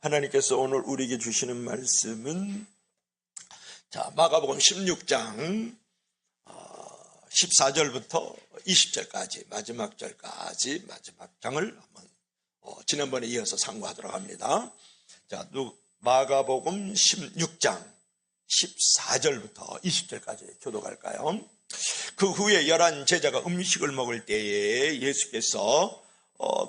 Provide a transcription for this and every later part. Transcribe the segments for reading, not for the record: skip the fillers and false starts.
하나님께서 오늘 우리에게 주시는 말씀은 마가복음 16장 14절부터 20절까지 마지막 절까지 마지막 장을 한번 지난번에 이어서 상고하도록 합니다. 마가복음 16장 14절부터 20절까지 교독할까요? 그 후에 11 제자가 음식을 먹을 때에 예수께서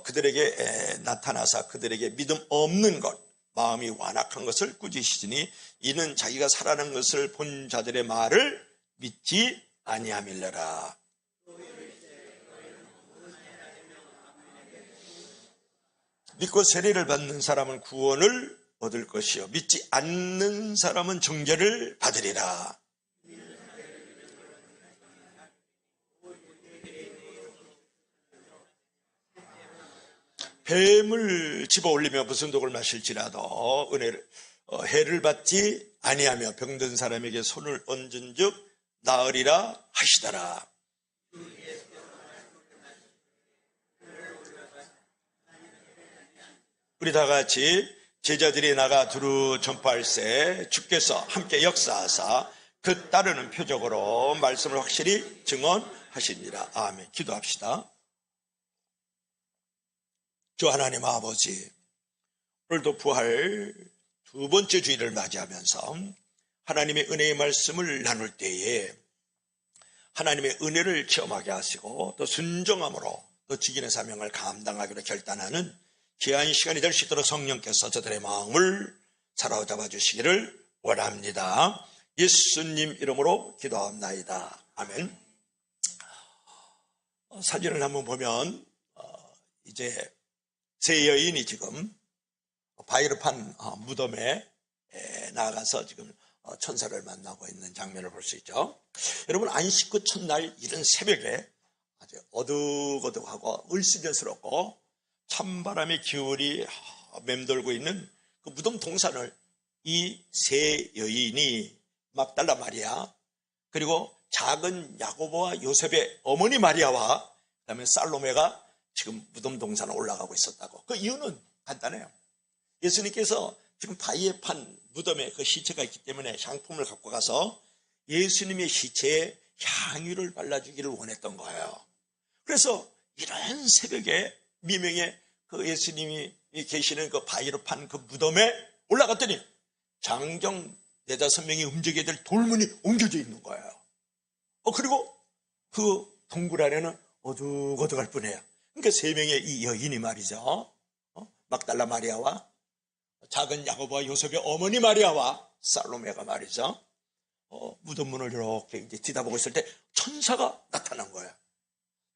그들에게 나타나사 그들에게 믿음 없는 것, 마음이 완악한 것을 꾸짖으시니 이는 자기가 살아난 것을 본 자들의 말을 믿지 아니함일러라. 믿고 세례를 받는 사람은 구원을 얻을 것이요 믿지 않는 사람은 정죄를 받으리라. 뱀을 집어올리며 무슨 독을 마실지라도 해를 받지 아니하며 병든 사람에게 손을 얹은즉 나으리라 하시더라. 우리 다 같이 제자들이 나가 두루 전파할세 주께서 함께 역사하사 그 따르는 표적으로 말씀을 확실히 증언하시니라. 아멘. 기도합시다. 주 하나님 아버지, 오늘도 부활 두 번째 주일을 맞이하면서 하나님의 은혜의 말씀을 나눌 때에 하나님의 은혜를 체험하게 하시고 또 순종함으로 또 직인의 사명을 감당하기로 결단하는 귀한 시간이 될 수 있도록 성령께서 저들의 마음을 사로잡아 주시기를 원합니다. 예수님 이름으로 기도합나이다. 아멘. 사진을 한번 보면 이제 세 여인이 지금 바위르판 무덤에 나아가서 지금 천사를 만나고 있는 장면을 볼 수 있죠. 여러분, 안식 후 첫날 이른 새벽에 아주 어둑어둑하고 을씨년스럽고 찬바람의 기울이 맴돌고 있는 그 무덤 동산을 이 세 여인이 막달라 마리아, 그리고 작은 야고보와 요셉의 어머니 마리아와 그다음에 살로메가 지금 무덤 동산에 올라가고 있었다고. 그 이유는 간단해요. 예수님께서 지금 바위에 판 무덤에 그 시체가 있기 때문에 향품을 갖고 가서 예수님의 시체에 향유를 발라주기를 원했던 거예요. 그래서 이런 새벽에 미명에 그 예수님이 계시는 그 바위로 판 그 무덤에 올라갔더니 장정 4-5명이 움직여야 될 돌문이 옮겨져 있는 거예요. 그리고 그 동굴 안에는 어둑어둑할 뿐이에요. 그러니까 3명의 이 여인이 말이죠. 막달라 마리아와 작은 야고보와 요셉의 어머니 마리아와 살로메가 말이죠. 무덤 문을 이렇게 이제 뒤다보고 있을 때 천사가 나타난 거예요.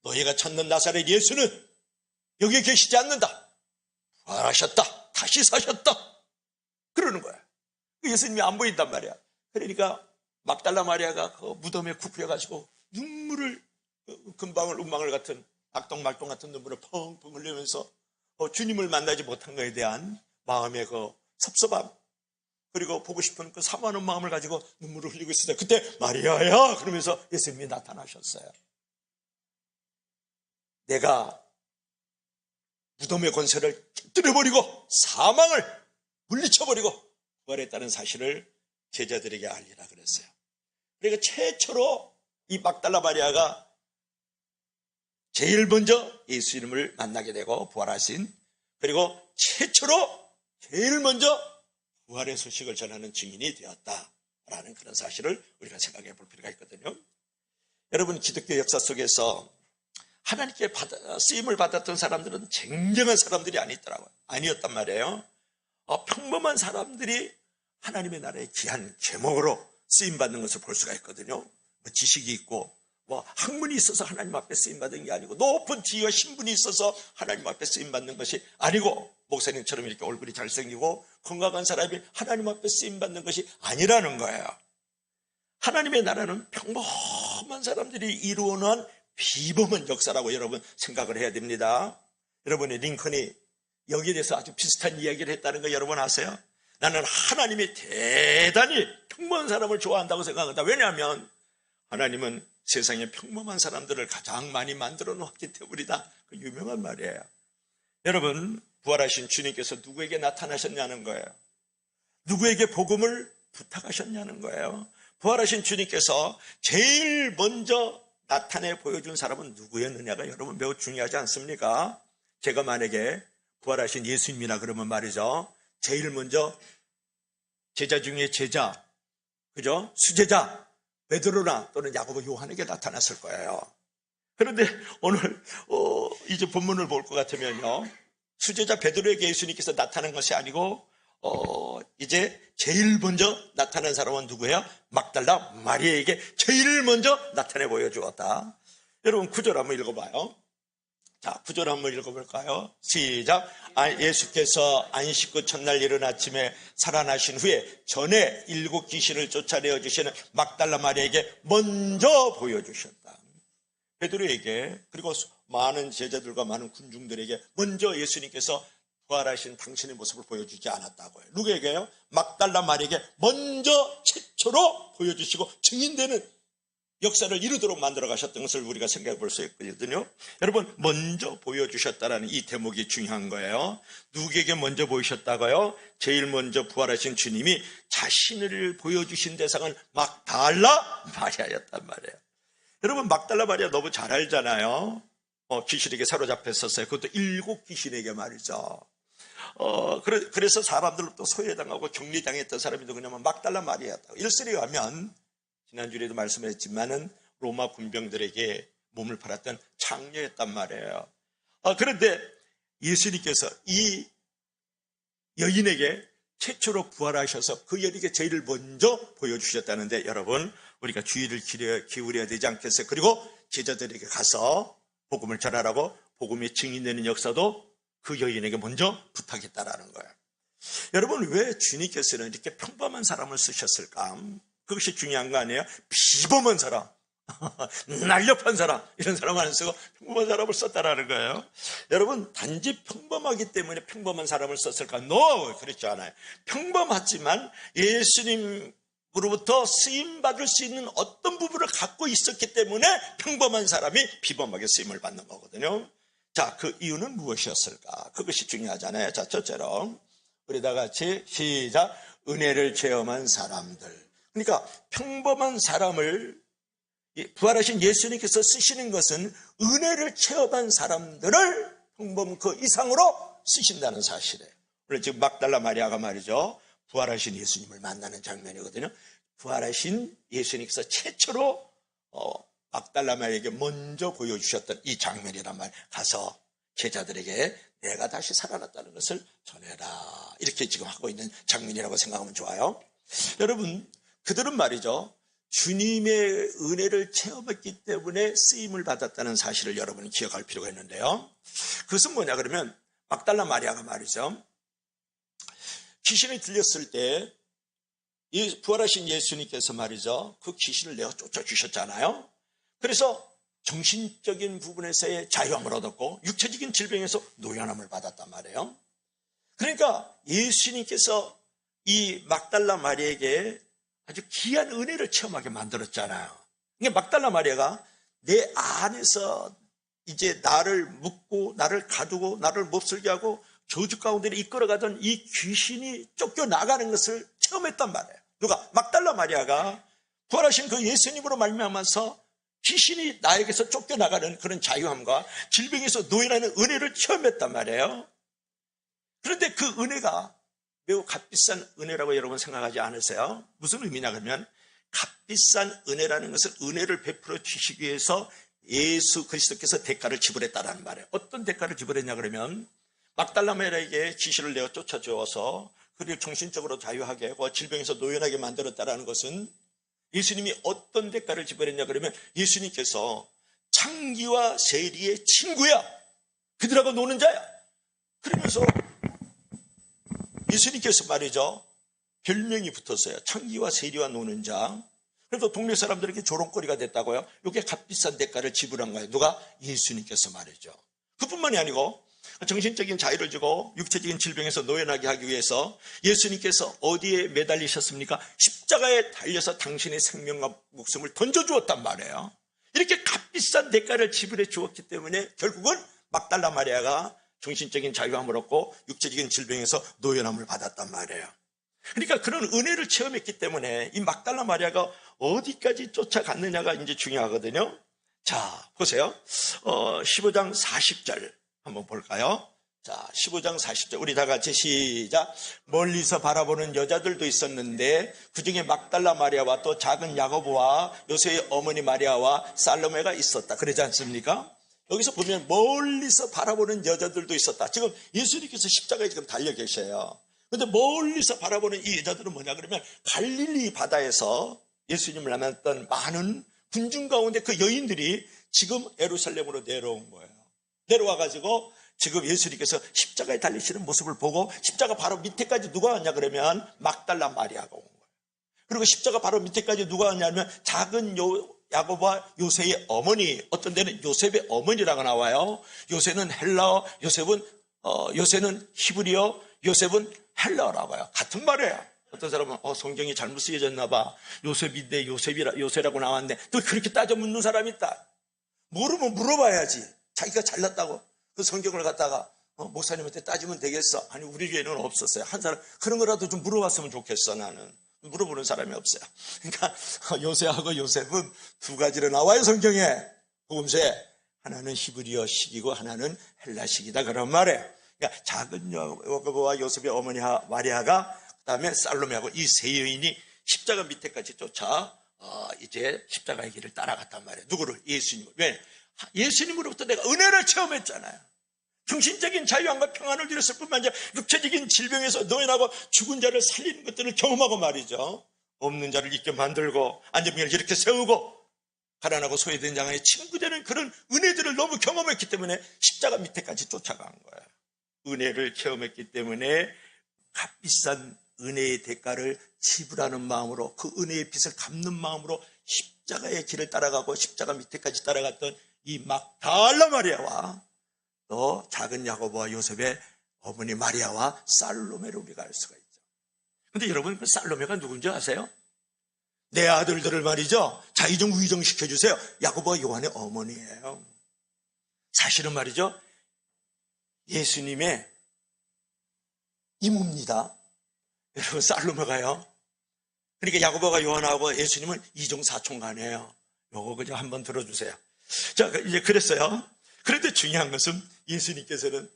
너희가 찾는 나사렛 예수는 여기에 계시지 않는다. 부활하셨다. 다시 사셨다. 그러는 거예요. 예수님이 안 보인단 말이야. 그러니까 막달라 마리아가 그 무덤에 굽혀가지고 눈물을 금방울 운망울 같은 악동말동 같은 눈물을 펑펑 흘리면서 주님을 만나지 못한 것에 대한 마음의 그 섭섭함, 그리고 보고 싶은 그 사모하는 마음을 가지고 눈물을 흘리고 있었어요. 그때 마리아야 그러면서 예수님이 나타나셨어요. 내가 무덤의 권세를 깨뜨려버리고 사망을 물리쳐버리고 부활했다는 사실을 제자들에게 알리라 그랬어요. 그러니까 최초로 이 막달라 마리아가 제일 먼저 예수님을 만나게 되고 부활하신, 그리고 최초로 제일 먼저 부활의 소식을 전하는 증인이 되었다라는 그런 사실을 우리가 생각해 볼 필요가 있거든요. 여러분, 기독교 역사 속에서 하나님께 쓰임을 받았던 사람들은 쟁쟁한 사람들이 아니었단 말이에요. 평범한 사람들이 하나님의 나라의 귀한 제목으로 쓰임받는 것을 볼 수가 있거든요. 지식이 있고 학문이 있어서 하나님 앞에 쓰임받은 게 아니고, 높은 지위와 신분이 있어서 하나님 앞에 쓰임받는 것이 아니고, 목사님처럼 이렇게 얼굴이 잘생기고 건강한 사람이 하나님 앞에 쓰임받는 것이 아니라는 거예요. 하나님의 나라는 평범한 사람들이 이루어놓은 비범한 역사라고 여러분 생각을 해야 됩니다. 여러분의 링컨이 여기에 대해서 아주 비슷한 이야기를 했다는 거 여러분 아세요? 나는 하나님이 대단히 평범한 사람을 좋아한다고 생각한다. 왜냐하면 하나님은 세상에 평범한 사람들을 가장 많이 만들어 놓았기 때문이다. 그 유명한 말이에요. 여러분, 부활하신 주님께서 누구에게 나타나셨냐는 거예요. 누구에게 복음을 부탁하셨냐는 거예요. 부활하신 주님께서 제일 먼저 나타내 보여준 사람은 누구였느냐가 여러분 매우 중요하지 않습니까? 제가 만약에 부활하신 예수님이라 그러면 말이죠, 제일 먼저 제자 중에 제자, 그죠? 수제자 베드로나 또는 야고보, 요한에게 나타났을 거예요. 그런데 오늘 이제 본문을 볼 것 같으면요, 수제자 베드로에게 예수님께서 나타난 것이 아니고 이제 제일 먼저 나타난 사람은 누구예요? 막달라 마리아에게 제일 먼저 나타내 보여주었다. 여러분 9절 한번 읽어봐요. 자, 9절 한번 읽어볼까요? 시작. 예수께서 안식 후 첫날 이른 아침에 살아나신 후에 전에 7 귀신을 쫓아내어 주시는 막달라 마리아에게 먼저 보여주셨다. 베드로에게, 그리고 많은 제자들과 많은 군중들에게 먼저 예수님께서 부활하신 당신의 모습을 보여주지 않았다고요. 누구에게요? 막달라 마리아에게 먼저 최초로 보여주시고 증인되는 역사를 이루도록 만들어 가셨던 것을 우리가 생각해 볼 수 있거든요. 여러분, 먼저 보여주셨다는 이 대목이 중요한 거예요. 누구에게 먼저 보이셨다고요? 제일 먼저 부활하신 주님이 자신을 보여주신 대상은 막달라 마리아였단 말이에요. 여러분, 막달라 마리아 너무 잘 알잖아요. 귀신에게 사로잡혔었어요. 그것도 7 귀신에게 말이죠. 그래서 사람들로 또 소외당하고 격리당했던 사람이 누구냐면 막달라 마리아였다고. 일설에 의하면 지난주에도 말씀했지만은 로마 군병들에게 몸을 팔았던 창녀였단 말이에요. 그런데 예수님께서 이 여인에게 최초로 부활하셔서 그 여인에게 제일 먼저 보여주셨다는데, 여러분, 우리가 주의를 기울여야 되지 않겠어요? 그리고 제자들에게 가서 복음을 전하라고 복음이 증인되는 역사도 그 여인에게 먼저 부탁했다라는 거예요. 여러분, 왜 주님께서는 이렇게 평범한 사람을 쓰셨을까? 그것이 중요한 거 아니에요? 비범한 사람, 날렵한 사람, 이런 사람을 안 쓰고 평범한 사람을 썼다라는 거예요. 여러분, 단지 평범하기 때문에 평범한 사람을 썼을까? No, 그렇지 않아요. 평범하지만 예수님으로부터 쓰임받을 수 있는 어떤 부분을 갖고 있었기 때문에 평범한 사람이 비범하게 쓰임을 받는 거거든요. 자, 그 이유는 무엇이었을까? 그것이 중요하잖아요. 자, 첫째로 우리 다 같이 시작. 은혜를 체험한 사람들. 그러니까 평범한 사람을 부활하신 예수님께서 쓰시는 것은 은혜를 체험한 사람들을 평범 그 이상으로 쓰신다는 사실이에요. 그래서 지금 막달라 마리아가 말이죠, 부활하신 예수님을 만나는 장면이거든요. 부활하신 예수님께서 최초로 막달라 마리아에게 먼저 보여주셨던 이 장면이란 말, 가서 제자들에게 내가 다시 살아났다는 것을 전해라, 이렇게 지금 하고 있는 장면이라고 생각하면 좋아요. 여러분, 그들은 말이죠, 주님의 은혜를 체험했기 때문에 쓰임을 받았다는 사실을 여러분이 기억할 필요가 있는데요. 그것은 뭐냐 그러면, 막달라 마리아가 말이죠, 귀신이 들렸을 때 부활하신 예수님께서 말이죠, 그 귀신을 내어 쫓아주셨잖아요. 그래서 정신적인 부분에서의 자유함을 얻었고 육체적인 질병에서 노연함을 받았단 말이에요. 그러니까 예수님께서 이 막달라 마리아에게 아주 귀한 은혜를 체험하게 만들었잖아요. 그러니까 막달라 마리아가 내 안에서 이제 나를 묶고 나를 가두고 나를 몹쓸게 하고 저주 가운데 이끌어가던 이 귀신이 쫓겨나가는 것을 체험했단 말이에요. 누가? 막달라 마리아가 부활하신 그 예수님으로 말미암아서 귀신이 나에게서 쫓겨나가는 그런 자유함과 질병에서 노예라는 은혜를 체험했단 말이에요. 그런데 그 은혜가 매우 값비싼 은혜라고 여러분 생각하지 않으세요? 무슨 의미냐 그러면, 값비싼 은혜라는 것은 은혜를 베풀어 주시기 위해서 예수 그리스도께서 대가를 지불했다라는 말이에요. 어떤 대가를 지불했냐 그러면, 막달라 마리아에게 귀신을 내어 쫓아주어서 그를 정신적으로 자유하게 하고 질병에서 노연하게 만들었다라는 것은 예수님이 어떤 대가를 지불했냐 그러면, 예수님께서 창기와 세리의 친구야, 그들하고 노는 자야. 그러면서 예수님께서 말이죠, 별명이 붙었어요. 창기와 세리와 노는 자. 그래서 동네 사람들에게 조롱거리가 됐다고요. 이게 값비싼 대가를 지불한 거예요. 누가? 예수님께서 말이죠. 그뿐만이 아니고 정신적인 자유를 주고 육체적인 질병에서 노연하게 하기 위해서 예수님께서 어디에 매달리셨습니까? 십자가에 달려서 당신의 생명과 목숨을 던져주었단 말이에요. 이렇게 값비싼 대가를 지불해 주었기 때문에 결국은 막달라 마리아가 정신적인 자유함을 얻고 육체적인 질병에서 노연함을 받았단 말이에요. 그러니까 그런 은혜를 체험했기 때문에 이 막달라 마리아가 어디까지 쫓아갔느냐가 이제 중요하거든요. 자, 보세요. 15장 40절 한번 볼까요? 자, 15장 40절 우리 다 같이 시작. 멀리서 바라보는 여자들도 있었는데 그중에 막달라 마리아와 또 작은 야고보와 요새의 어머니 마리아와 살로메가 있었다. 그러지 않습니까? 여기서 보면 멀리서 바라보는 여자들도 있었다. 지금 예수님께서 십자가에 지금 달려 계셔요. 그런데 멀리서 바라보는 이 여자들은 뭐냐 그러면 갈릴리 바다에서 예수님을 만났던 많은 군중 가운데 그 여인들이 지금 예루살렘으로 내려온 거예요. 내려와가지고 지금 예수님께서 십자가에 달리시는 모습을 보고 십자가 바로 밑에까지 누가 왔냐 그러면 막달라 마리아가 온 거예요. 그리고 십자가 바로 밑에까지 누가 왔냐면 작은 야고보와 요새의 어머니, 어떤 데는 요셉의 어머니라고 나와요. 요새는 헬라어, 요새는 히브리어, 요셉은 헬라어라고 해요. 같은 말이에요. 어떤 사람은 성경이 잘못 쓰여졌나 봐. 요셉인데 요새라고 나왔는데 또 그렇게 따져 묻는 사람이 있다. 모르면 물어봐야지. 자기가 잘났다고 그 성경을 갖다가 목사님한테 따지면 되겠어. 아니 우리 교회는 없었어요. 한 사람 그런 거라도 좀 물어봤으면 좋겠어. 나는 물어보는 사람이 없어요. 그러니까 요새하고 요셉은 두 가지로 나와요. 성경에 복음서에. 하나는 히브리어 식이고 하나는 헬라식이다 그런 말이에요. 그러니까 작은 야고보와 요셉의 어머니 마리아가 그다음에 살로메하고 이 세 여인이 십자가 밑에까지 쫓아 이제 십자가의 길을 따라갔단 말이에요. 누구를? 예수님을. 왜? 예수님으로부터 내가 은혜를 체험했잖아요. 정신적인 자유함과 평안을 누렸을 뿐만 아니라 육체적인 질병에서 노인하고 죽은 자를 살리는 것들을 경험하고 말이죠. 없는 자를 있게 만들고 안전병을 이렇게 세우고 가난하고 소외된 자의 친구되는 그런 은혜들을 너무 경험했기 때문에 십자가 밑에까지 쫓아간 거예요. 은혜를 체험했기 때문에 값비싼 은혜의 대가를 지불하는 마음으로 그 은혜의 빚을 갚는 마음으로 십자가의 길을 따라가고 십자가 밑에까지 따라갔던 이 막달라 마리아와 또 작은 야고보와 요셉의 어머니 마리아와 살로메를 우리가 알 수가 있죠. 그런데 여러분 그 살로메가 누군지 아세요? 내 아들들을 말이죠. 자의정 우의정 시켜주세요. 야고보와 요한의 어머니예요. 사실은 말이죠. 예수님의 이모입니다. 여러분 살로메가요. 그러니까 야고보가 요한하고 예수님은 이종 사촌간이에요. 요거 그냥 한번 들어주세요. 자, 이제 그랬어요. 그런데 중요한 것은 예수님께서는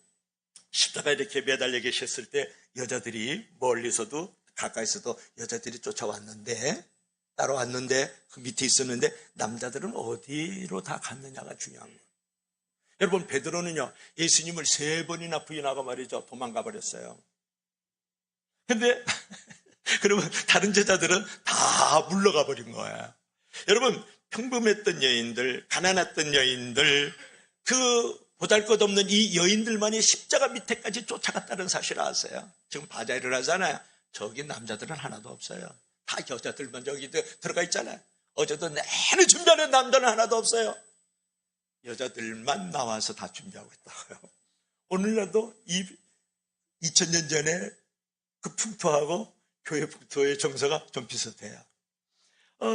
십자가에 이렇게 매달려 계셨을 때 여자들이 멀리서도 가까이서도 여자들이 쫓아왔는데 따라왔는데 그 밑에 있었는데 남자들은 어디로 다 갔느냐가 중요한 거예요. 여러분 베드로는요 예수님을 3번이나 부인하고 말이죠 도망가 버렸어요. 근데 그러면 다른 제자들은 다 물러가 버린 거예요. 여러분 평범했던 여인들, 가난했던 여인들, 그 보잘것없는 이 여인들만이 십자가 밑에까지 쫓아갔다는 사실을 아세요? 지금 바자회를 하잖아요. 저기 남자들은 하나도 없어요. 다 여자들만 저기 들어가 있잖아요. 어제도 내내 준비하는 남자는 하나도 없어요. 여자들만 나와서 다 준비하고 있다고요. 오늘날도 2000년 전에 그 풍토하고 교회 풍토의 정서가 좀 비슷해요.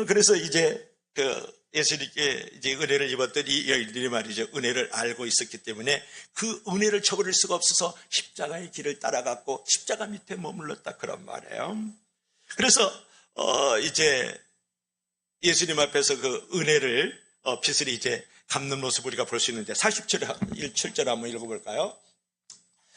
그래서 이제 그 예수님께 이제 은혜를 입었던 이 여인들이 말이죠. 은혜를 알고 있었기 때문에 그 은혜를 저버릴 수가 없어서 십자가의 길을 따라갔고 십자가 밑에 머물렀다 그런 말이에요. 그래서 이제 예수님 앞에서 그 은혜를 빚을 이제 갚는 모습 우리가 볼 수 있는데 47절 한번 읽어볼까요?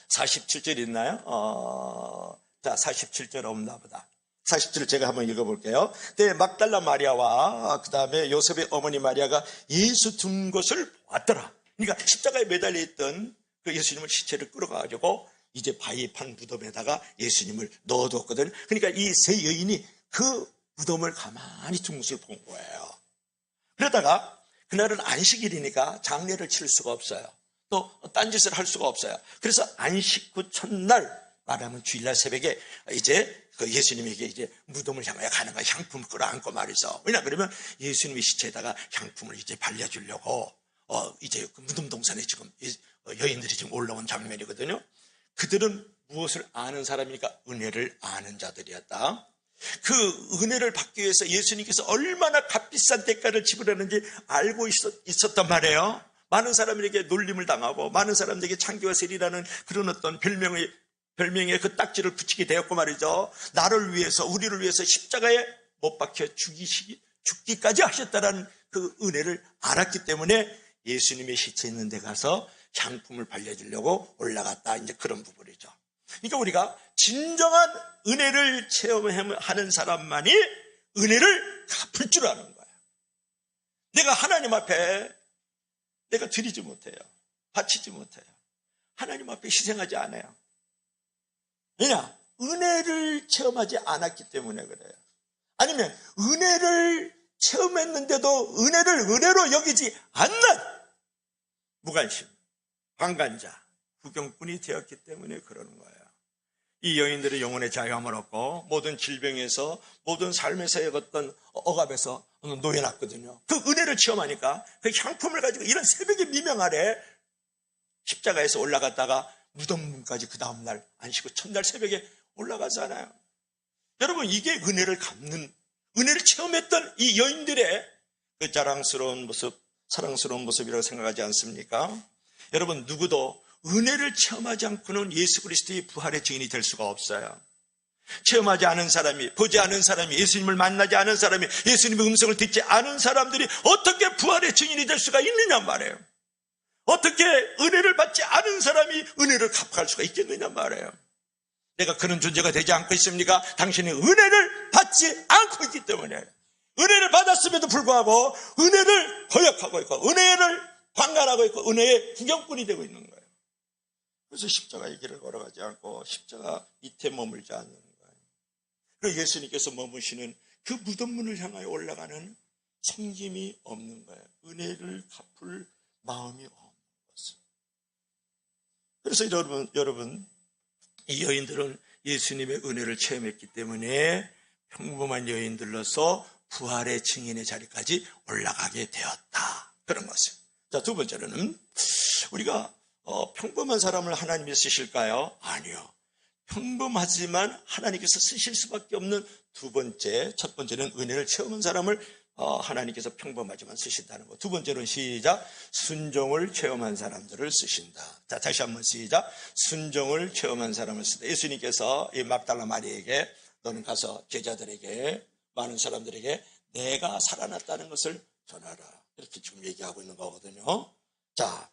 47절 있나요? 자, 47절 없나 보다. 40절 제가 한번 읽어볼게요. 네, 막달라 마리아와 그 다음에 요셉의 어머니 마리아가 예수 둔 것을 봤더라. 그러니까 십자가에 매달려 있던 그 예수님을 시체를 끌어가지고 이제 바위 판 무덤에다가 예수님을 넣어뒀거든. 그러니까 이 세 여인이 그 무덤을 가만히 둔 것을 본 거예요. 그러다가 그날은 안식일이니까 장례를 치를 수가 없어요. 또 딴짓을 할 수가 없어요. 그래서 안식 후 첫날 말하면 주일날 새벽에 이제 그 예수님에게 이제 무덤을 향하여 가는 거야. 향품을 끌어안고 말이죠. 왜냐 그러면 예수님의 시체에다가 향품을 이제 발려주려고 이제 그 무덤 동산에 지금 여인들이 지금 올라온 장면이거든요. 그들은 무엇을 아는 사람이니까 은혜를 아는 자들이었다. 그 은혜를 받기 위해서 예수님께서 얼마나 값비싼 대가를 지불하는지 알고 있었단 말이에요. 많은 사람들에게 놀림을 당하고 많은 사람들에게 창기와 셀이라는 그런 어떤 별명에 그 딱지를 붙이게 되었고 말이죠. 나를 위해서, 우리를 위해서 십자가에 못 박혀 죽기까지 하셨다라는 그 은혜를 알았기 때문에 예수님의 시체 있는 데 가서 향품을 발려주려고 올라갔다. 이제 그런 부분이죠. 그러니까 우리가 진정한 은혜를 체험하는 사람만이 은혜를 갚을 줄 아는 거예요. 내가 하나님 앞에 내가 드리지 못해요. 바치지 못해요. 하나님 앞에 희생하지 않아요. 왜냐? 은혜를 체험하지 않았기 때문에 그래요. 아니면 은혜를 체험했는데도 은혜를 은혜로 여기지 않는 무관심, 방관자, 구경꾼이 되었기 때문에 그러는 거예요. 이 여인들의 영혼의 자유함을 얻고 모든 질병에서 모든 삶에서의 어떤 억압에서 놓여놨거든요. 그 은혜를 체험하니까 그 향품을 가지고 이런 새벽의 미명 아래 십자가에서 올라갔다가 무덤문까지 그 다음날 안 쉬고 첫날 새벽에 올라가잖아요. 여러분, 이게 은혜를 갚는, 은혜를 체험했던 이 여인들의 그 자랑스러운 모습, 사랑스러운 모습이라고 생각하지 않습니까? 여러분, 누구도 은혜를 체험하지 않고는 예수 그리스도의 부활의 증인이 될 수가 없어요. 체험하지 않은 사람이, 보지 않은 사람이, 예수님을 만나지 않은 사람이, 예수님의 음성을 듣지 않은 사람들이 어떻게 부활의 증인이 될 수가 있느냐 말이에요. 어떻게 은혜를 받지 않은 사람이 은혜를 갚아갈 수가 있겠느냐 말이에요. 내가 그런 존재가 되지 않고 있습니까? 당신이 은혜를 받지 않고 있기 때문에, 은혜를 받았음에도 불구하고 은혜를 거역하고 있고 은혜를 방관하고 있고 은혜의 구경꾼이 되고 있는 거예요. 그래서 십자가의 길을 걸어가지 않고 십자가 밑에 머물지 않는 거예요. 그리고 예수님께서 머무시는 그 무덤문을 향하여 올라가는 성김이 없는 거예요. 은혜를 갚을 마음이 없는 것을. 그래서 여러분 이 여인들은 예수님의 은혜를 체험했기 때문에 평범한 여인들로서 부활의 증인의 자리까지 올라가게 되었다. 그런 것이에요. 자, 두 번째로는 우리가 평범한 사람을 하나님이 쓰실까요? 아니요. 평범하지만 하나님께서 쓰실 수밖에 없는 두 번째, 첫 번째는 은혜를 체험한 사람을 하나님께서 평범하지만 쓰신다는 것. 두 번째로는 시작, 순종을 체험한 사람들을 쓰신다. 자, 다시 한번 시작, 순종을 체험한 사람을 쓰다. 예수님께서 이 막달라 마리에게 너는 가서 제자들에게, 많은 사람들에게 내가 살아났다는 것을 전하라. 이렇게 지금 얘기하고 있는 거거든요. 자,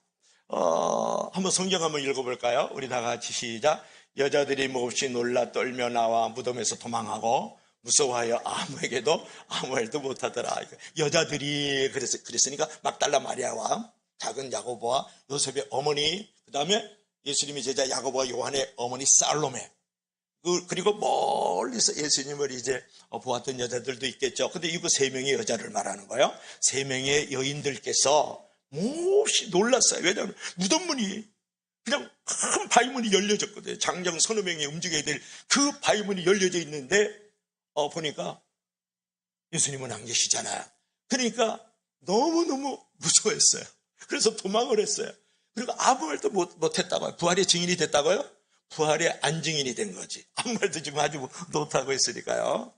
한번 성경 한번 읽어볼까요? 우리 다 같이 시작. 여자들이 몹시 놀라 떨며 나와 무덤에서 도망하고 무서워하여 아무에게도 아무 말도 못하더라. 여자들이 그랬으니까 막달라 마리아와 작은 야고보와 요셉의 어머니, 그 다음에 예수님의 제자 야고보와 요한의 어머니 살로메, 그리고 멀리서 예수님을 이제 보았던 여자들도 있겠죠. 근데 이거 세 명의 여자를 말하는 거예요. 세 명의 여인들께서 몹시 놀랐어요. 왜냐하면 무덤문이 그냥 큰 바위문이 열려졌거든요. 장정 서너 명이 움직여야 될 그 바위문이 열려져 있는데 보니까 예수님은 안 계시잖아요. 그러니까 너무너무 무서워했어요. 그래서 도망을 했어요. 그리고 아무 말도 못했다고요. 부활의 증인이 됐다고요? 부활의 안증인이 된 거지. 아무 말도 지금 하지 못하고 있으니까요.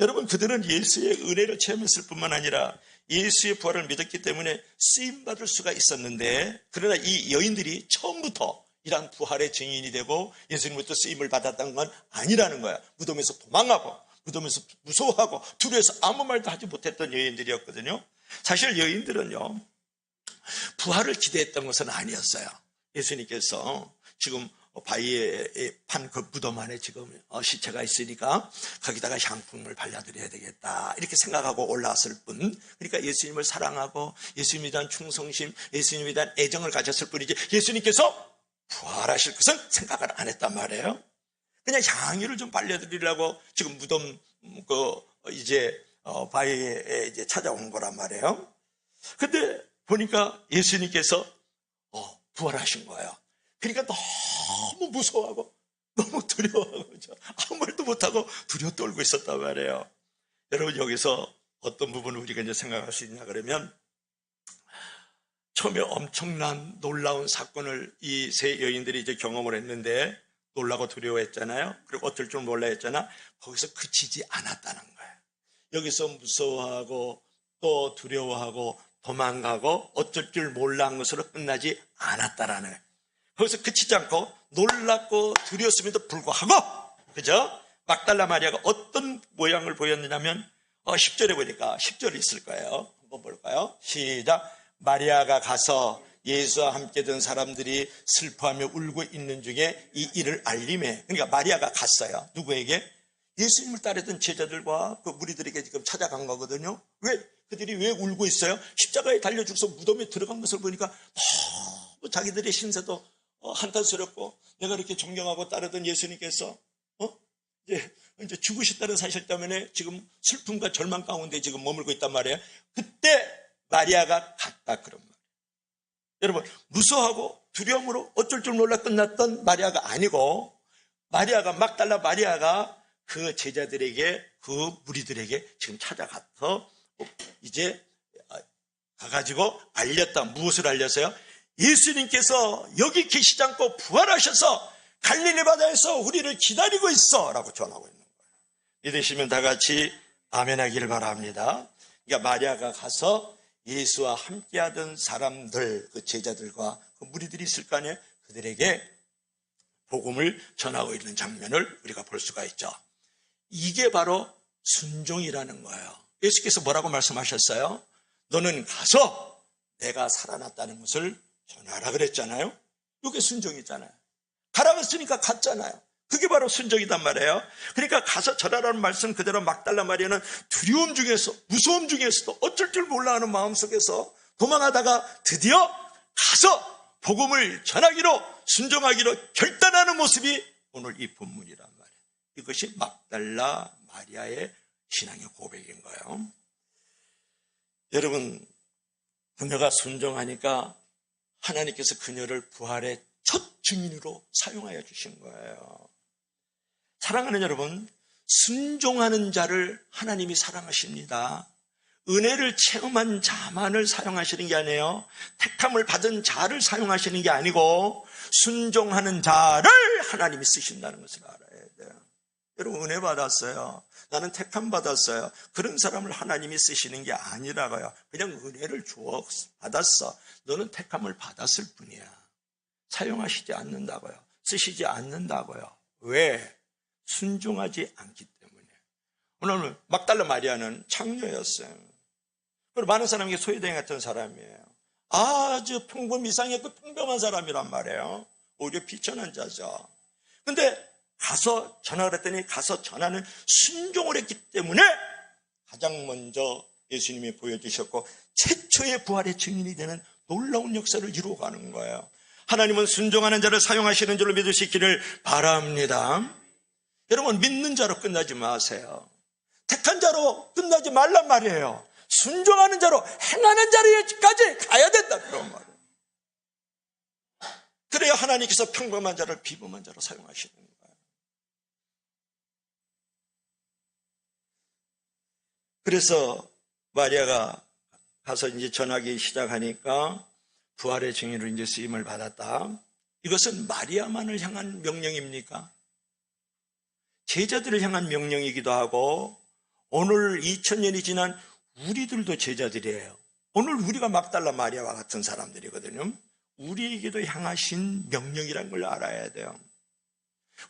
여러분, 그들은 예수의 은혜를 체험했을 뿐만 아니라 예수의 부활을 믿었기 때문에 쓰임받을 수가 있었는데, 그러나 이 여인들이 처음부터 이러한 부활의 증인이 되고 예수님부터 쓰임을 받았던 건 아니라는 거야. 무덤에서 도망하고 무덤에서 무서워하고 두려워서 아무 말도 하지 못했던 여인들이었거든요. 사실 여인들은요, 부활을 기대했던 것은 아니었어요. 예수님께서 지금 바위에 판 그 무덤 안에 지금 시체가 있으니까 거기다가 향품을 발라드려야 되겠다 이렇게 생각하고 올라왔을 뿐, 그러니까 예수님을 사랑하고 예수님에 대한 충성심, 예수님에 대한 애정을 가졌을 뿐이지 예수님께서 부활하실 것은 생각을 안 했단 말이에요. 그냥 향유를 좀 발려드리려고 지금 무덤 이제 바위에 이제 찾아온 거란 말이에요. 근데 보니까 예수님께서 부활하신 거예요. 그러니까 너무 무서워하고 너무 두려워하고 아무 말도 못하고 두려워 떨고 있었단 말이에요. 여러분, 여기서 어떤 부분을 우리가 이제 생각할 수 있냐 그러면, 처음에 엄청난 놀라운 사건을 이 세 여인들이 이제 경험을 했는데 놀라고 두려워했잖아요. 그리고 어쩔 줄 몰라 했잖아. 거기서 그치지 않았다는 거예요. 여기서 무서워하고 또 두려워하고 도망가고 어쩔 줄 몰라 한 것으로 끝나지 않았다라는 거예요. 거기서 그치지 않고 놀랍고 두려웠음에도 불구하고, 그죠? 막달라 마리아가 어떤 모양을 보였느냐면 10절에 보니까 10절이 있을 거예요. 한번 볼까요? 시작. 마리아가 가서 예수와 함께 든 사람들이 슬퍼하며 울고 있는 중에 이 일을 알림해. 그러니까 마리아가 갔어요. 누구에게? 예수님을 따르던 제자들과 그 무리들에게 지금 찾아간 거거든요. 그들이 왜 울고 있어요? 십자가에 달려 죽어서 무덤에 들어간 것을 보니까 너무 자기들의 신세도 한탄스럽고, 내가 이렇게 존경하고 따르던 예수님께서 이제 죽으셨다는 사실 때문에 지금 슬픔과 절망 가운데 지금 머물고 있단 말이에요. 그때 마리아가 갔다, 그런 말이에요. 여러분, 무서워하고 두려움으로 어쩔 줄 몰라 끝났던 마리아가 아니고, 막달라 마리아가 그 제자들에게, 그 무리들에게 지금 찾아가서 이제 가가지고 알렸다. 무엇을 알렸어요? 예수님께서 여기 계시지 않고 부활하셔서 갈릴리 바다에서 우리를 기다리고 있어 라고 전하고 있는 거예요. 믿으시면 다 같이 아멘 하기를 바랍니다. 그러니까 마리아가 가서 예수와 함께하던 사람들, 그 제자들과 그 무리들이 있을 거 아니에요. 그들에게 복음을 전하고 있는 장면을 우리가 볼 수가 있죠. 이게 바로 순종이라는 거예요. 예수께서 뭐라고 말씀하셨어요? 너는 가서 내가 살아났다는 것을 전하라 그랬잖아요. 이게 순종이잖아요. 가라고 했으니까 갔잖아요. 그게 바로 순종이단 말이에요. 그러니까 가서 전하라는 말씀 그대로 막달라 마리아는 두려움 중에서, 무서움 중에서도 어쩔 줄 몰라 하는 마음속에서 도망하다가 드디어 가서 복음을 전하기로, 순종하기로 결단하는 모습이 오늘 이 본문이란 말이에요. 이것이 막달라 마리아의 신앙의 고백인 거예요. 여러분, 그녀가 순종하니까 하나님께서 그녀를 부활의 첫 증인으로 사용하여 주신 거예요. 사랑하는 여러분, 순종하는 자를 하나님이 사랑하십니다. 은혜를 체험한 자만을 사용하시는 게 아니에요. 택함을 받은 자를 사용하시는 게 아니고 순종하는 자를 하나님이 쓰신다는 것을 알아야 돼요. 여러분, 은혜 받았어요. 나는 택함 받았어요. 그런 사람을 하나님이 쓰시는 게 아니라고요. 그냥 은혜를 주어 받았어. 너는 택함을 받았을 뿐이야. 사용하시지 않는다고요. 쓰시지 않는다고요. 왜? 순종하지 않기 때문에. 오늘 막달라 마리아는 창녀였어요. 그리고 많은 사람에게 소외당했던 사람이에요. 아주 평범 이상의 그 평범한 사람이란 말이에요. 오히려 비천한 자죠. 근데 가서 전화를 했더니 가서 전하는 순종을 했기 때문에 가장 먼저 예수님이 보여주셨고 최초의 부활의 증인이 되는 놀라운 역사를 이루어가는 거예요. 하나님은 순종하는 자를 사용하시는 줄로 믿으시기를 바랍니다. 여러분, 믿는 자로 끝나지 마세요. 택한 자로 끝나지 말란 말이에요. 순종하는 자로, 행하는 자리까지 가야 된다, 그런 말이에요. 그래야 하나님께서 평범한 자를 비범한 자로 사용하시는 거예요. 그래서 마리아가 가서 이제 전하기 시작하니까 부활의 증인으로 이제 쓰임을 받았다. 이것은 마리아만을 향한 명령입니까? 제자들을 향한 명령이기도 하고, 오늘 2000년이 지난 우리들도 제자들이에요. 오늘 우리가 막달라 마리아와 같은 사람들이거든요. 우리에게도 향하신 명령이라는 걸 알아야 돼요.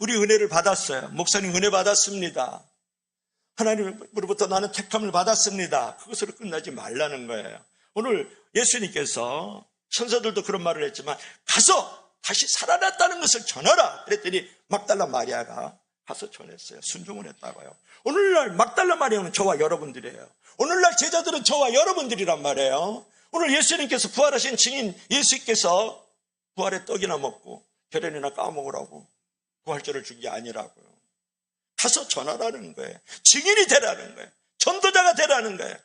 우리 은혜를 받았어요. 목사님 은혜 받았습니다. 하나님으로부터 나는 택함을 받았습니다. 그것으로 끝나지 말라는 거예요. 오늘 예수님께서, 천사들도 그런 말을 했지만 가서 다시 살아났다는 것을 전하라 그랬더니 막달라 마리아가 가서 전했어요. 순종을 했다고요. 오늘날 막달라 마리아는 저와 여러분들이에요. 오늘날 제자들은 저와 여러분들이란 말이에요. 오늘 예수님께서 부활하신 증인 예수께서 부활의 떡이나 먹고 계란이나 까먹으라고 부활절을 준 게 아니라고요. 가서 전하라는 거예요. 증인이 되라는 거예요. 전도자가 되라는 거예요.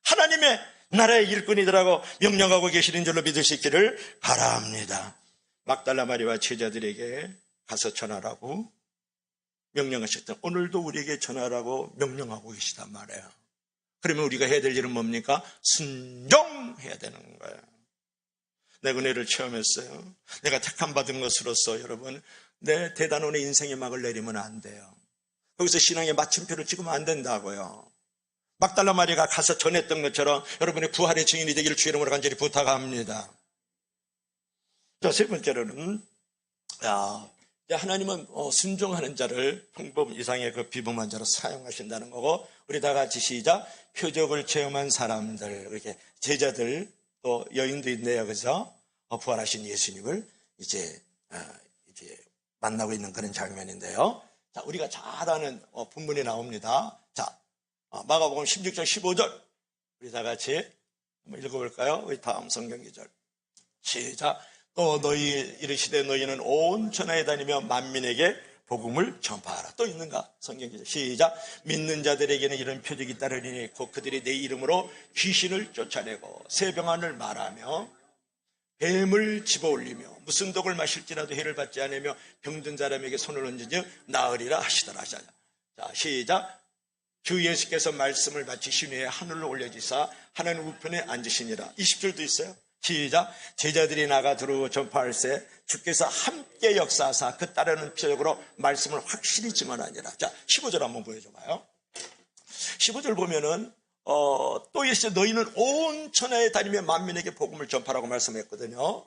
하나님의 나라의 일꾼이더라고 명령하고 계시는 줄로 믿을 수 있기를 바랍니다. 막달라 마리아와 제자들에게 가서 전하라고 명령하셨던, 오늘도 우리에게 전하라고 명령하고 계시단 말이에요. 그러면 우리가 해야 될 일은 뭡니까? 순종해야 되는 거예요. 내 은혜를 체험했어요. 내가 택함 받은 것으로서 여러분, 내 대단원의 인생의 막을 내리면 안 돼요. 거기서 신앙의 마침표를 찍으면 안 된다고요. 막달라 마리아가 가서 전했던 것처럼 여러분의 부활의 증인이 되기를 주의 이름으로 간절히 부탁합니다. 자, 세 번째로는 하나님은 순종하는 자를 평범 이상의 그 비범한 자로 사용하신다는 거고, 우리 다 같이 시작. 표적을 체험한 사람들, 이렇게 제자들 또 여인도 있네요, 그죠? 부활하신 예수님을 이제 만나고 있는 그런 장면인데요. 자, 우리가 잘 아는 본문이 나옵니다. 자, 마가복음 16장 15절 우리 다 같이 한번 읽어볼까요? 우리 다음 성경 구절 시작. 또 너희 이르시되 너희는 온 천하에 다니며 만민에게 복음을 전파하라. 또 있는가? 성경 구절 시작. 믿는 자들에게는 이런 표적이 따르리니 곧 그들이 내 이름으로 귀신을 쫓아내고 새 병환을 말하며 뱀을 집어올리며 무슨 독을 마실지라도 해를 받지 않으며 병든 사람에게 손을 얹은즉 나으리라 하시더라. 자, 시작. 주 예수께서 말씀을 마치신 후에 하늘로 올려지사 하나님 우편에 앉으시니라. 20절도 있어요. 시작. 제자들이 나가 두루 전파할세 주께서 함께 역사하사 그 따르는 표적으로 말씀을 확실히 증언하니라. 자, 15절 한번 보여줘봐요. 15절 보면은 또 예수께서 너희는 온 천하에 다니며 만민에게 복음을 전파라고 말씀했거든요.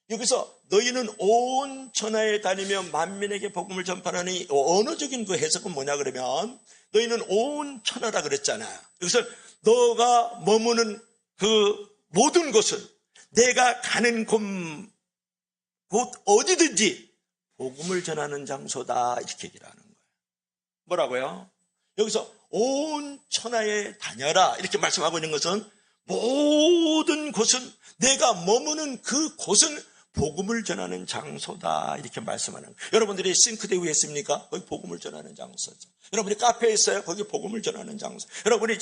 여기서 너희는 온 천하에 다니며 만민에게 복음을 전파하니 언어적인 그 해석은 뭐냐 그러면 너희는 온 천하라 그랬잖아요. 여기서 너가 머무는 그 모든 곳은 내가 가는 곳 어디든지 복음을 전하는 장소다, 이렇게 얘기를 하는 거예요. 뭐라고요? 여기서 온 천하에 다녀라 이렇게 말씀하고 있는 것은 모든 곳은 내가 머무는 그 곳은 복음을 전하는 장소다, 이렇게 말씀하는 거예요. 여러분들이 싱크대 위에 있습니까? 거기 복음을 전하는 장소죠. 여러분이 카페에 있어요? 거기 복음을 전하는 장소. 여러분이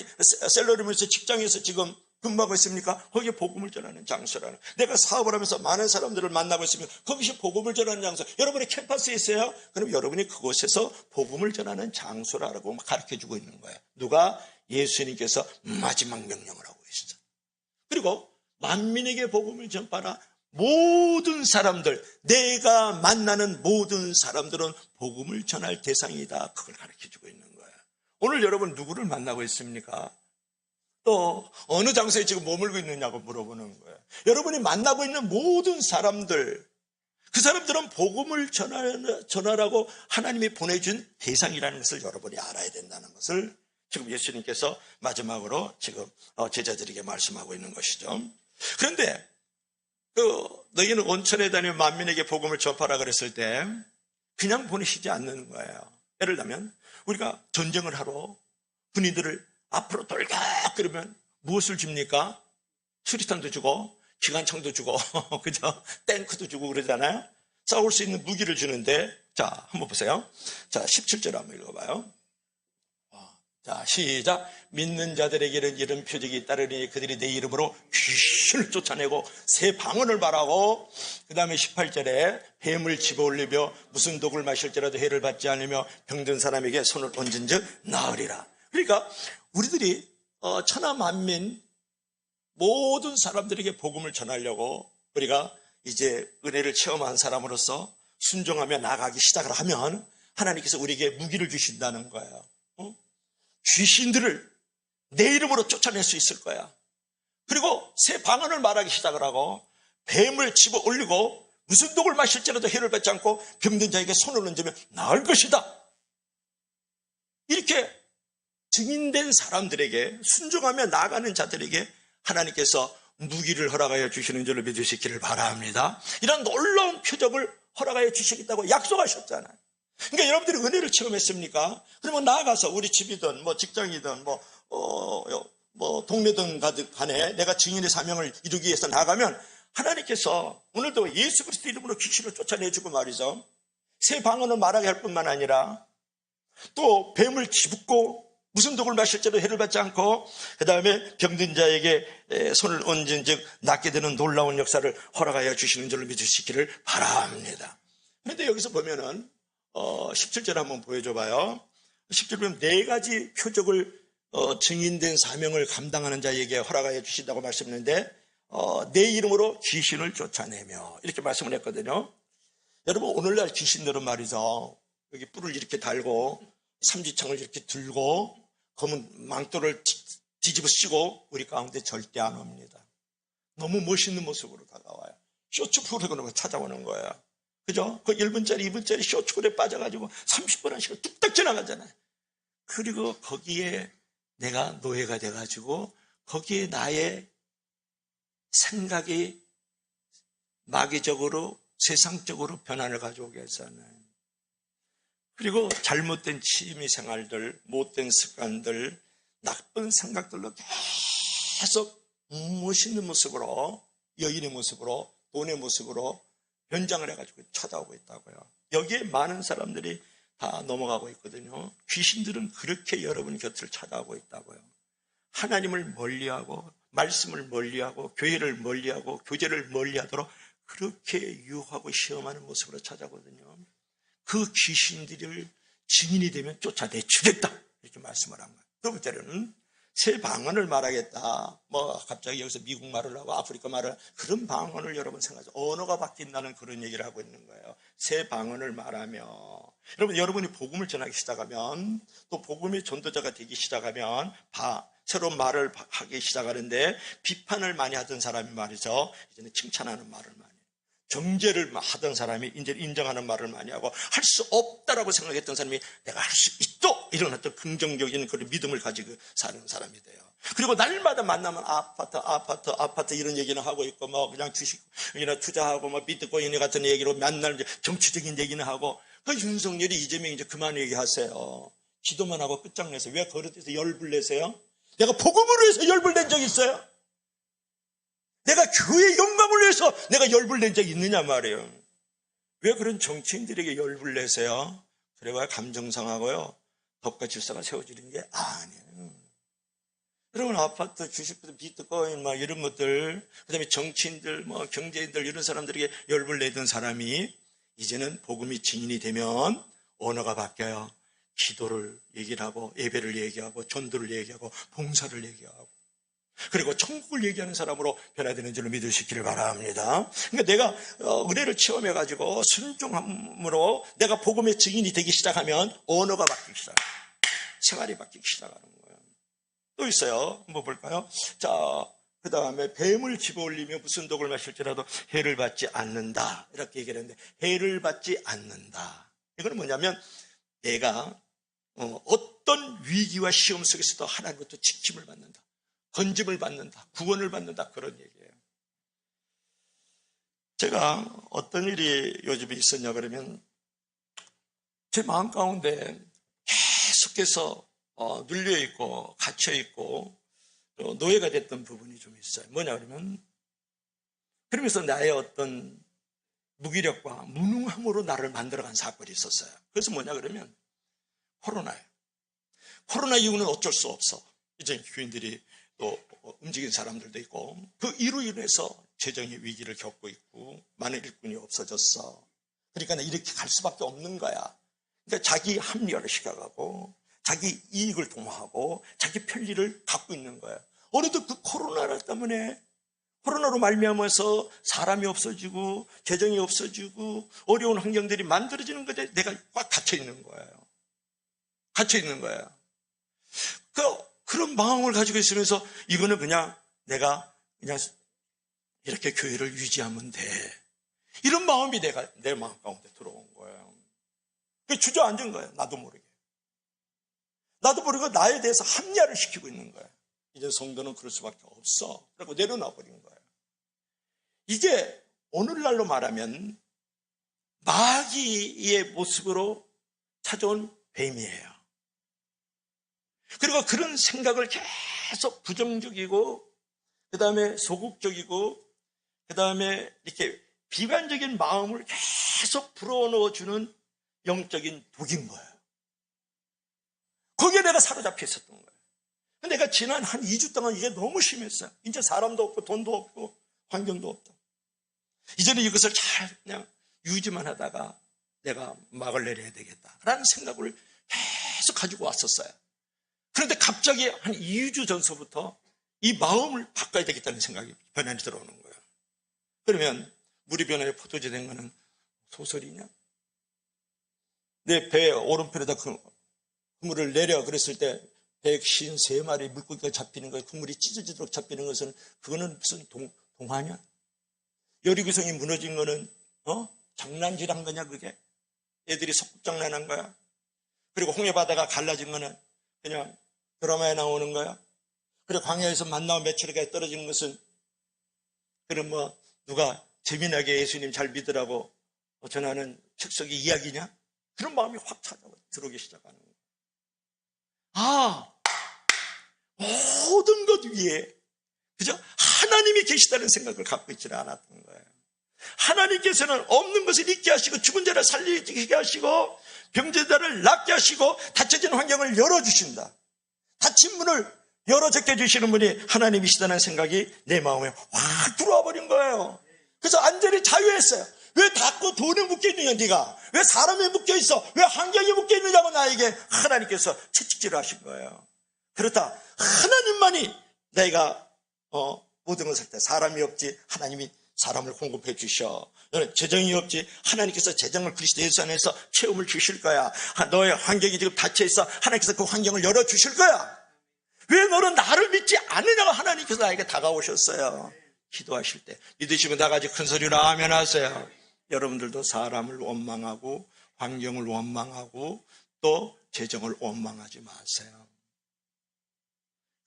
셀러리면서 직장에서 지금 근무하고 있습니까? 거기에 복음을 전하는 장소라는. 내가 사업을 하면서 많은 사람들을 만나고 있으면 거기서 복음을 전하는 장소. 여러분이 캠퍼스에 있어요? 그럼 여러분이 그곳에서 복음을 전하는 장소라고 가르쳐주고 있는 거예요. 누가? 예수님께서 마지막 명령을 하고 계시죠. 그리고 만민에게 복음을 전파라. 모든 사람들, 내가 만나는 모든 사람들은 복음을 전할 대상이다, 그걸 가르쳐주고 있는 거예요. 오늘 여러분 누구를 만나고 있습니까? 또 어느 장소에 지금 머물고 있느냐고 물어보는 거예요. 여러분이 만나고 있는 모든 사람들, 그 사람들은 복음을 전하라고 하나님이 보내준 대상이라는 것을 여러분이 알아야 된다는 것을 지금 예수님께서 마지막으로 지금 제자들에게 말씀하고 있는 것이죠. 그런데 너희는 온천에 다니며 만민에게 복음을 전파라 그랬을 때 그냥 보내시지 않는 거예요. 예를 들면 우리가 전쟁을 하러 군인들을 앞으로 돌격 그러면 무엇을 줍니까? 수리탄도 주고 기관총도 주고 그죠? 탱크도 주고 그러잖아요. 싸울 수 있는 무기를 주는데, 자 한번 보세요. 자 17절 한번 읽어봐요. 자 시작. 믿는 자들에게는 이런 표적이 따르니 그들이 내 이름으로 귀신을 쫓아내고 새 방언을 말하고, 그 다음에 18절에 뱀을 집어올리며 무슨 독을 마실지라도 해를 받지 않으며 병든 사람에게 손을 얹은 즉 나으리라. 그러니까 우리들이 천하 만민 모든 사람들에게 복음을 전하려고 우리가 이제 은혜를 체험한 사람으로서 순종하며 나가기 시작을 하면 하나님께서 우리에게 무기를 주신다는 거예요. 귀신들을 내 이름으로 쫓아낼 수 있을 거야. 그리고 새 방언을 말하기 시작을 하고 뱀을 집어 올리고 무슨 독을 마실지라도 해를 받지 않고 병든 자에게 손을 얹으면 나을 것이다. 이렇게 증인된 사람들에게, 순종하며 나아가는 자들에게 하나님께서 무기를 허락하여 주시는 줄을 믿으시기를 바랍니다. 이런 놀라운 표적을 허락하여 주시겠다고 약속하셨잖아요. 그러니까 여러분들이 은혜를 체험했습니까? 그러면 나아가서 우리 집이든 뭐 직장이든 뭐 동네든 간에 내가 증인의 사명을 이루기 위해서 나가면 하나님께서 오늘도 예수 그리스도 이름으로 귀신을 쫓아내주고 말이죠. 새 방언을 말하게 할 뿐만 아니라 또 뱀을 집고 무슨 독을 마실지라도 해를 받지 않고 그 다음에 병든 자에게 손을 얹은 즉 낫게 되는 놀라운 역사를 허락하여 주시는 줄을 믿으시기를 바랍니다. 그런데 여기서 보면은 17절 한번 보여줘봐요. 17절 보면 네 가지 표적을 증인된 사명을 감당하는 자에게 허락하여 주신다고 말씀했는데 내 이름으로 귀신을 쫓아내며 이렇게 말씀을 했거든요. 여러분 오늘날 귀신들은 말이죠, 여기 뿔을 이렇게 달고 삼지창을 이렇게 들고 검은 망토를 뒤집어 쓰고 우리 가운데 절대 안 옵니다. 너무 멋있는 모습으로 다가와요. 쇼츠 프로그램을 찾아오는 거야. 그죠? 그 1분짜리, 2분짜리 쇼츠에 빠져가지고 30분 한 시간 뚝딱 지나가잖아요. 그리고 거기에 내가 노예가 돼가지고 거기에 나의 생각이 마귀적으로 세상적으로 변화를 가져오게 하잖아요. 그리고 잘못된 취미 생활들, 못된 습관들, 나쁜 생각들로 계속 멋있는 모습으로, 여인의 모습으로, 돈의 모습으로 변장을 해가지고 찾아오고 있다고요. 여기에 많은 사람들이 다 넘어가고 있거든요. 귀신들은 그렇게 여러분 곁을 찾아오고 있다고요. 하나님을 멀리하고 말씀을 멀리하고 교회를 멀리하고 교제를 멀리하도록 그렇게 유혹하고 시험하는 모습으로 찾아오거든요. 그 귀신들을 증인이 되면 쫓아내주겠다 이렇게 말씀을 한 거예요. 두 번째로는 새 방언을 말하겠다. 뭐 갑자기 여기서 미국 말을 하고 아프리카 말을 하고 그런 방언을 여러분 생각하세요. 언어가 바뀐다는 그런 얘기를 하고 있는 거예요. 새 방언을 말하며 여러분이 복음을 전하기 시작하면 또 복음의 전도자가 되기 시작하면 새로운 말을 하기 시작하는데 비판을 많이 하던 사람이 말이죠. 이제는 칭찬하는 말을 많이 해요. 정죄를 하던 사람이 이제 인정하는 말을 많이 하고 할 수 없다라고 생각했던 사람이 내가 할 수 있도 이런 어떤 긍정적인 그런 믿음을 가지고 사는 사람이 돼요. 그리고 날마다 만나면 아파트 이런 얘기는 하고 있고 뭐 그냥 주식이나 투자하고 뭐 비트코인 같은 얘기로 맨날 이제 정치적인 얘기는 하고 그 윤석열이 이재명이 이제 그만 얘기하세요. 기도만 하고 끝장내세요. 왜 그런 데서 열불 내세요? 내가 복음으로 해서 열불 낸 적 있어요? 내가 교회의 영광을 위해서 내가 열불 낸 적이 있느냐 말이에요. 왜 그런 정치인들에게 열불 내세요? 그래봐야 감정 상하고요. 덕과 질서가 세워지는 게 아니에요. 여러분 아파트, 주식부터 비트코인 막 이런 것들, 그다음에 정치인들, 뭐 경제인들 이런 사람들에게 열불 내던 사람이 이제는 복음이 증인이 되면 언어가 바뀌어요. 기도를 얘기를 하고 예배를 얘기하고 전도를 얘기하고 봉사를 얘기하고 그리고 천국을 얘기하는 사람으로 변화되는 줄로 믿으시기를 바랍니다. 그러니까 내가 은혜를 체험해가지고 순종함으로 내가 복음의 증인이 되기 시작하면 언어가 바뀌기 시작해요. 생활이 바뀌기 시작하는 거예요. 또 있어요. 한번 볼까요? 자, 그 다음에 뱀을 집어올리며 무슨 독을 마실지라도 해를 받지 않는다. 이렇게 얘기를 했는데 해를 받지 않는다. 이거는 뭐냐면 내가 어떤 위기와 시험 속에서도 하나님부터 지킴을 받는다. 건짐을 받는다. 구원을 받는다. 그런 얘기예요. 제가 어떤 일이 요즘에 있었냐 그러면 제 마음 가운데 계속해서 눌려있고 갇혀있고 노예가 됐던 부분이 좀 있어요. 뭐냐 그러면 그러면서 나의 어떤 무기력과 무능함으로 나를 만들어간 사건이 있었어요. 그래서 뭐냐 그러면 코로나예요. 코로나 이후는 어쩔 수 없어. 이제 교인들이 또 움직인 사람들도 있고 그 이로 인해서 재정의 위기를 겪고 있고 많은 일꾼이 없어졌어. 그러니까 이렇게 갈 수밖에 없는 거야. 그러니까 자기 합리화를 시켜가고 자기 이익을 도모하고 자기 편리를 갖고 있는 거야. 어느덧 그 코로나 때문에 코로나로 말미암아서 사람이 없어지고 재정이 없어지고 어려운 환경들이 만들어지는 것에 내가 꽉 갇혀 있는 거예요. 갇혀 있는 거예요. 그런 마음을 가지고 있으면서 이거는 그냥 내가 그냥 이렇게 교회를 유지하면 돼. 이런 마음이 내 마음 가운데 들어온 거예요. 주저앉은 거예요. 나도 모르게. 나도 모르게 나에 대해서 합리화를 시키고 있는 거예요. 이제 성도는 그럴 수밖에 없어. 그리고 내려놔 버린 거예요. 이게 오늘날로 말하면 마귀의 모습으로 찾아온 뱀이에요. 그리고 그런 생각을 계속 부정적이고 그 다음에 소극적이고 그 다음에 이렇게 비관적인 마음을 계속 불어넣어주는 영적인 독인 거예요. 거기에 내가 사로잡혀 있었던 거예요. 내가 지난 한 2주 동안 이게 너무 심했어요. 이제 사람도 없고 돈도 없고 환경도 없다. 이제는 이것을 잘 그냥 유지만 하다가 내가 막을 내려야 되겠다라는 생각을 계속 가지고 왔었어요. 그런데 갑자기 한 2주 전서부터 이 마음을 바꿔야 되겠다는 생각이 변환이 들어오는 거예요. 그러면 물이 변화에 포도주 된 거는 소설이냐? 내 배 오른편에다 그물을 내려 그랬을 때 153마리 물고기가 잡히는 거, 국물이 찢어지도록 잡히는 것은 그거는 무슨 동화냐? 여리고성이 무너진 거는 장난질한 거냐 그게? 애들이 속장난한 거야? 그리고 홍해바다가 갈라진 거는 그냥 드라마에 나오는 거야? 그리고 광야에서 만나고 며칠에 떨어지는 것은 그럼 누가 재미나게 예수님 잘 믿으라고 전하는 책석의 이야기냐? 그런 마음이 확 들어오기 시작하는 거야. 모든 것 위에 그저 하나님이 계시다는 생각을 갖고 있지는 않았던 거예요. 하나님께서는 없는 것을 있게 하시고 죽은 자를 살리게 하시고 병든 자를 낫게 하시고 닫혀진 환경을 열어주신다. 닫힌 문을 열어 제껴주시는 분이 하나님이시다는 생각이 내 마음에 확 들어와 버린 거예요. 그래서 완전히 자유했어요. 왜 닫고 돈에 묶여있느냐 네가? 왜 사람에 묶여있어? 왜 환경에 묶여있느냐고 나에게 하나님께서 채찍질을 하신 거예요. 그렇다 하나님만이 내가 모든 것을 할 때 사람이 없지 하나님이 사람을 공급해 주셔. 너는 재정이 없지 하나님께서 재정을 그리스도 예수 안에서 체험을 주실 거야. 너의 환경이 지금 닫혀있어 하나님께서 그 환경을 열어주실 거야. 왜 너는 나를 믿지 않느냐고 하나님께서 나에게 다가오셨어요. 기도하실 때 믿으시면 나같이 큰 소리로 아멘 하세요. 여러분들도 사람을 원망하고 환경을 원망하고 또 재정을 원망하지 마세요.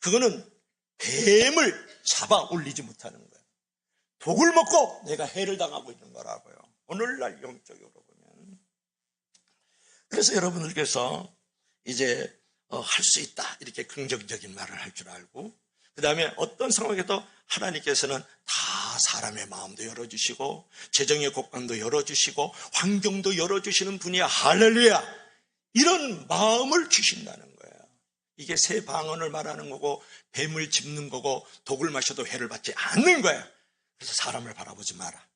그거는 뱀을 잡아 올리지 못하는 거예요. 독을 먹고 내가 해를 당하고 있는 거라고요. 오늘날 영적으로 보면. 그래서 여러분들께서 이제 할 수 있다 이렇게 긍정적인 말을 할 줄 알고 그 다음에 어떤 상황에도 하나님께서는 다 사람의 마음도 열어주시고 재정의 곳간도 열어주시고 환경도 열어주시는 분이야. 할렐루야. 이런 마음을 주신다는 거예요. 이게 새 방언을 말하는 거고 뱀을 짚는 거고 독을 마셔도 해를 받지 않는 거예요. 그래서 사람을 바라보지 마라.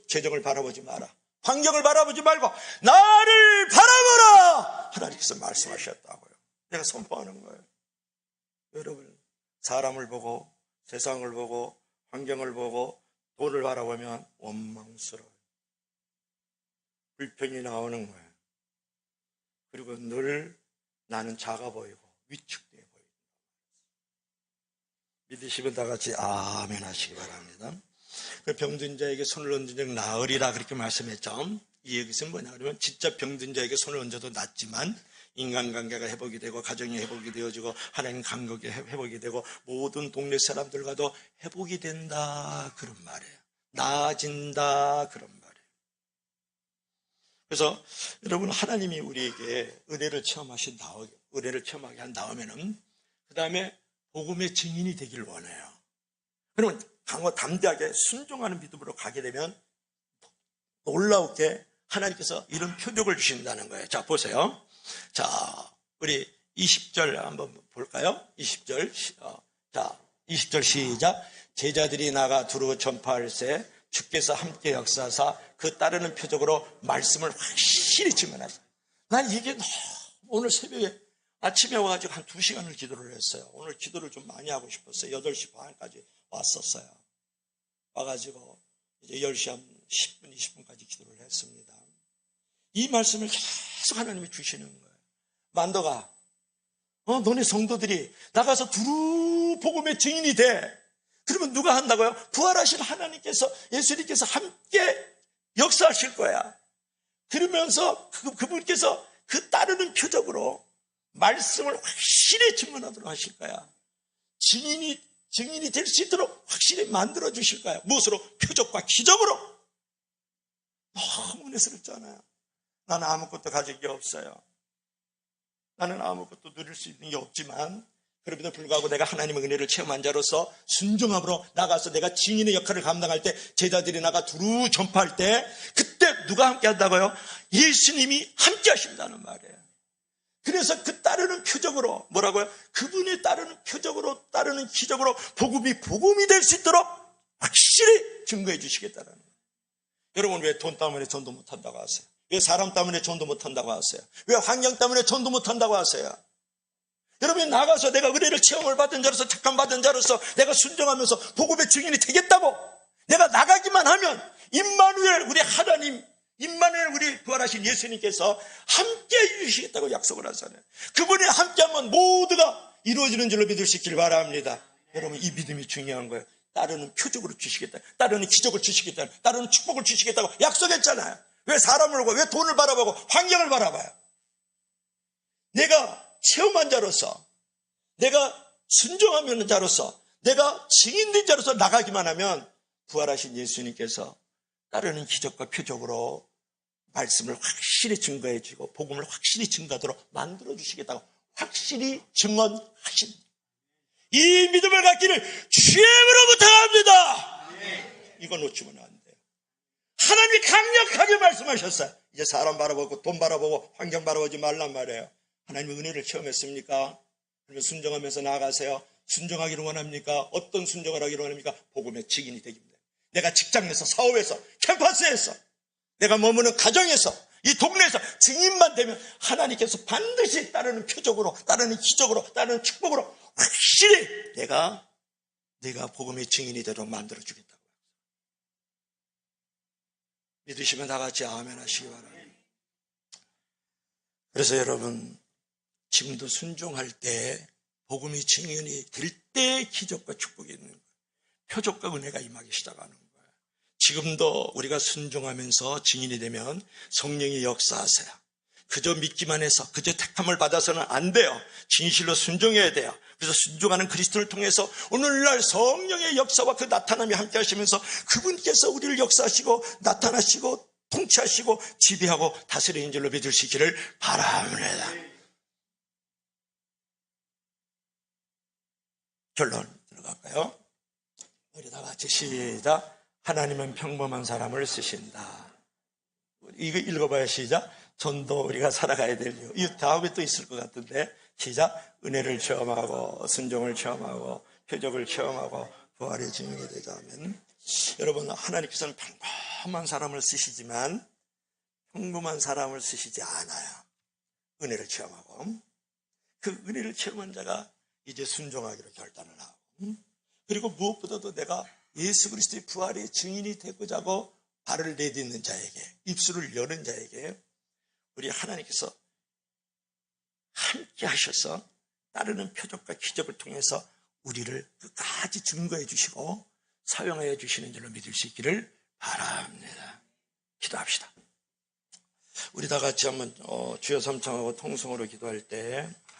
재정을 바라보지 마라. 환경을 바라보지 말고 나를 바라보라. 하나님께서 말씀하셨다고요. 내가 선포하는 거예요. 여러분 사람을 보고 세상을 보고 환경을 보고 돈을 바라보면 원망스러워요. 불평이 나오는 거예요. 그리고 늘 나는 작아 보이고 위축돼 보이고. 믿으시면 다 같이 아멘 하시기 바랍니다. 그 병든 자에게 손을 얹은 적 나으리라 그렇게 말씀했죠. 이 얘기는 뭐냐 그러면 진짜 병든 자에게 손을 얹어도 낫지만 인간관계가 회복이 되고 가정이 회복이 되어지고 하나님 감격이 회복이 되고 모든 동네 사람들과도 회복이 된다 그런 말이에요. 나아진다 그런 말이에요. 그래서 여러분 하나님이 우리에게 은혜를 체험하게 한 다음에는 그 다음에 복음의 증인이 되길 원해요. 그러면 강호 담대하게 순종하는 믿음으로 가게 되면 놀라우게 하나님께서 이런 표적을 주신다는 거예요. 자 보세요. 자 우리 20절 한번 볼까요? 20절 20절 시작. 제자들이 나가 두루 전파할세 주께서 함께 역사하사 그 따르는 표적으로 말씀을 확실히 증언하세요. 난 이게 오늘 새벽에 아침에 와가지고 한 2시간을 기도를 했어요. 오늘 기도를 좀 많이 하고 싶었어요. 8시 반까지 왔었어요. 와가지고 이제 10시 한 10분, 20분까지 기도를 했습니다. 이 말씀을 계속 하나님이 주시는 거예요. 만도가, 너네 성도들이 나가서 두루 복음의 증인이 돼. 그러면 누가 한다고요? 부활하신 하나님께서, 예수님께서 함께 역사하실 거야. 그러면서 그분께서 그 따르는 표적으로 말씀을 확실히 증언하도록 하실 거야. 증인이 될 수 있도록 확실히 만들어 주실 거야. 무엇으로? 표적과 기적으로. 너무 은혜스럽잖아요. 나는 아무것도 가진 게 없어요. 나는 아무것도 누릴 수 있는 게 없지만 그럼에도 불구하고 내가 하나님의 은혜를 체험한 자로서 순종함으로 나가서 내가 증인의 역할을 감당할 때 제자들이 나가 두루 전파할 때 그때 누가 함께 한다고요? 예수님이 함께 하신다는 말이에요. 그래서 그 따르는 표적으로 뭐라고요? 그분이 따르는 표적으로 따르는 기적으로 복음이 될 수 있도록 확실히 증거해 주시겠다는 거예요. 여러분 왜 돈 때문에 전도 못한다고 하세요? 왜 사람 때문에 전도 못한다고 하세요? 왜 환경 때문에 전도 못한다고 하세요? 여러분이 나가서 내가 은혜를 체험을 받은 자로서 착함 받은 자로서 내가 순종하면서 복음의 증인이 되겠다고 내가 나가기만 하면 임마누엘 우리 하나님 임마누엘 우리 부활하신 예수님께서 함께 해주시겠다고 약속을 하잖아요. 그분이 함께하면 모두가 이루어지는 줄로 믿을 수 있기를 바랍니다. 여러분, 이 믿음이 중요한 거예요. 따르는 표적으로 주시겠다, 따르는 기적을 주시겠다, 따르는 축복을 주시겠다고 약속했잖아요. 왜 사람을 보고, 왜 돈을 바라보고 환경을 바라봐요? 내가 체험한 자로서, 내가 순종하는 자로서, 내가 증인된 자로서 나가기만 하면 부활하신 예수님께서 따르는 기적과 표적으로 말씀을 확실히 증거해 주고 복음을 확실히 증거하도록 만들어 주시겠다고 확실히 증언하신, 이 믿음을 갖기를 주님으로 부탁합니다. 이거 놓치면 안 돼요. 하나님이 강력하게 말씀하셨어요. 이제 사람 바라보고 돈 바라보고 환경 바라보지 말란 말이에요. 하나님의 은혜를 체험했습니까? 그러면 순종하면서 나아가세요. 순종하기를 원합니까? 어떤 순종을 하기를 원합니까? 복음의 증인이 되기입니다. 내가 직장에서, 사업에서, 캠퍼스에서, 내가 머무는 가정에서, 이 동네에서 증인만 되면 하나님께서 반드시 따르는 표적으로, 따르는 기적으로, 따르는 축복으로 확실히 내가 복음의 증인이 되도록 만들어 주겠다고. 믿으시면 다 같이 아멘 하시기 바랍니다. 그래서 여러분, 지금도 순종할 때 복음의 증인이 될 때 기적과 축복이 있는 거예요. 표적과 은혜가 임하기 시작하는 거예요. 지금도 우리가 순종하면서 증인이 되면 성령이 역사하세요. 그저 믿기만 해서, 그저 택함을 받아서는 안 돼요. 진실로 순종해야 돼요. 그래서 순종하는 그리스도를 통해서 오늘날 성령의 역사와 그 나타남이 함께 하시면서 그분께서 우리를 역사하시고 나타나시고 통치하시고 지배하고 다스리는 줄로 믿을 수 있기를 바랍니다. 결론 들어갈까요? 우리 다 같이 시작. 하나님은 평범한 사람을 쓰신다. 이거 읽어봐요. 시작. 전도 우리가 살아가야 될 이유. 이 다음에 또 있을 것 같은데. 시작. 은혜를 체험하고 순종을 체험하고 표적을 체험하고 부활의 증인이 되자면, 여러분, 하나님께서는 평범한 사람을 쓰시지만 평범한 사람을 쓰시지 않아요. 은혜를 체험하고, 그 은혜를 체험한 자가 이제 순종하기로 결단을 하고, 그리고 무엇보다도 내가 예수 그리스도의 부활의 증인이 되고자 하고 발을 내딛는 자에게, 입술을 여는 자에게 우리 하나님께서 함께 하셔서 따르는 표적과 기적을 통해서 우리를 끝까지 증거해 주시고 사용하여 주시는 줄로 믿을 수 있기를 바랍니다. 기도합시다. 우리 다 같이 한번 주여 삼창하고 통성으로 기도할 때